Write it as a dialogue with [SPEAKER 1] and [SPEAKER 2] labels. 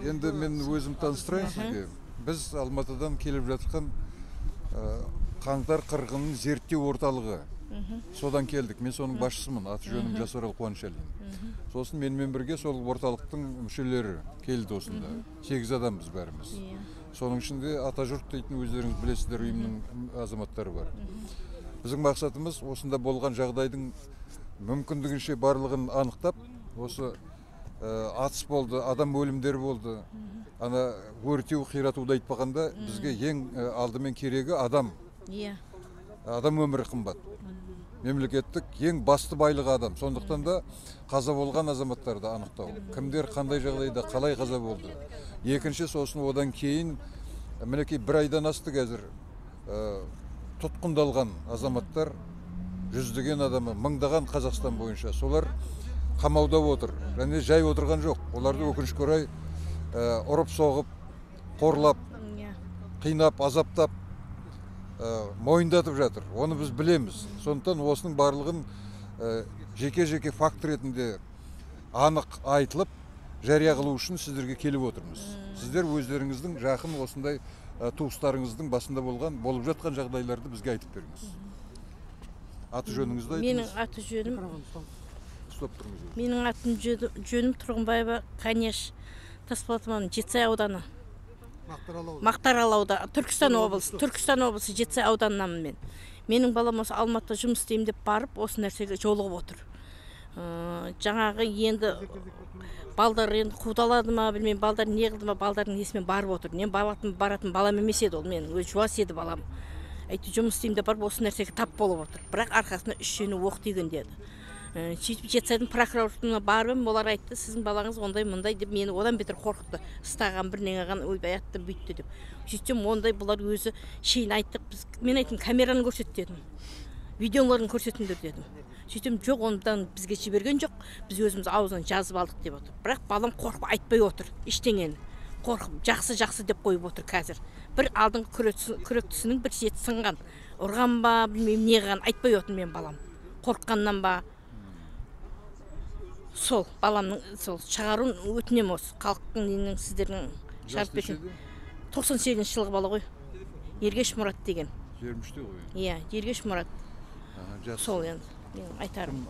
[SPEAKER 1] Енді мен өзім таныстырайын сізге. Біз Алматыдан келіп жатқан Қаңтар қырғынын зерттеу орталығы. Содан келдік. Мен соның басшысымын. Аты жөнім Жасарал Қуанышалин. Сосын менімен бірге сол орталықтың мүшелері келді осында. 8 адамбыз бәріміз. Соның ішінде Атажұрт дейтін өздеріңіз білесіздер ұйымның азаматтары бар. Біздің мақсатымыз осында болған жағдайдың мүмкіндігінше барлығын анықтап, осы атыс болды, адам өлімдері болды. Ана өртеу, қиратуды айтпағанда бізге ең алдымен керегі адам. Адам өмірі қымбат. Мемлекеттік ең басты байлығы адам. Сондықтан да қаза болған азаматтарды анықтау. Кімдер қандай жағдайда қалай қаза болды. Екінші, сосын одан кейін мінекей бір айдан асты қазір тұтқындалған азаматтар, жүздеген адамы, мыңдаған Қазақстан бойынша. Солар қамауда отыр. Және жай отырған жоқ. Оларды өкінішке орай ұрып соғып, қорлап, қинап, азаптап, мойындатып жатыр. Оны біз білеміз. Сондықтан осының барлығын жеке-жеке факт ретінде анық айтылып, жария қылу үшін сіздерге келіп отырмыз. Сіздер өздеріңіздің жақын осындай туыстарыңыздың басында болып жатқан жағдайларды бізге айтып беріңіз. Аты жөніңізді айтыңыз.
[SPEAKER 2] Менің аты жөнім. Менің атын жөнім Тұрғынбаева Қанеш, Тасболат ауданы, Жетісай ауданы. Мақтаарал ауданы, Түркістан облысы Жетісай ауданынан мен. Менің балам осы Алматыда жұмыс істеймін деп барып, осы нәрсеге жолығып отыр. Жаңағы енді балдар енді қудалады ма, білмеймін, балдар не қылды ма, балдардың несімен барып отыр. Мен баратын балам емес еді ол, мен өз жуас еді балам. Әйтті жұмыс істеймін деп барып, осы нәрсеге тап болып отыр. Бірақ арқасына 3 жеңі оқ тиген деді. Сөйтіп Жетісайдың прокуратурасына барып, олар айтты, сіздің балаңыз ондай мұндай деп, мені одан бетер қорқытты. Стаған бірнеңеған ойбай атты бүйтті деп. Сөйтсем ондай бұлар өзі шейін айттық. Мен айттым, камераны көрсет дедім. Видеоларын көрсетіңдер дедім. Сөйтсем жоқ, ондан бізге жіберген жоқ. Біз өзіміз аузынан жазып алдық деп отыр. Бірақ балам қорқып айтпай отыр. Ештеңені. Қорқып жақсы деп қойып отыр қазір. Бір алдыңғы күректісінің бір шеті сынған. Ұрған ба, білмеймін не қылған, айтпай отыр мен балам. Қорыққаннан ба. Сол баламның сол шығаруын өтінем осы халықтың ненің сіздердің шарт бетін. 98 жылғы бала ғой. Ергеш Мұрат деген.
[SPEAKER 1] 23-те ғой.
[SPEAKER 2] Иә, Ергеш Мұрат. Сол енді. Мен айтарым.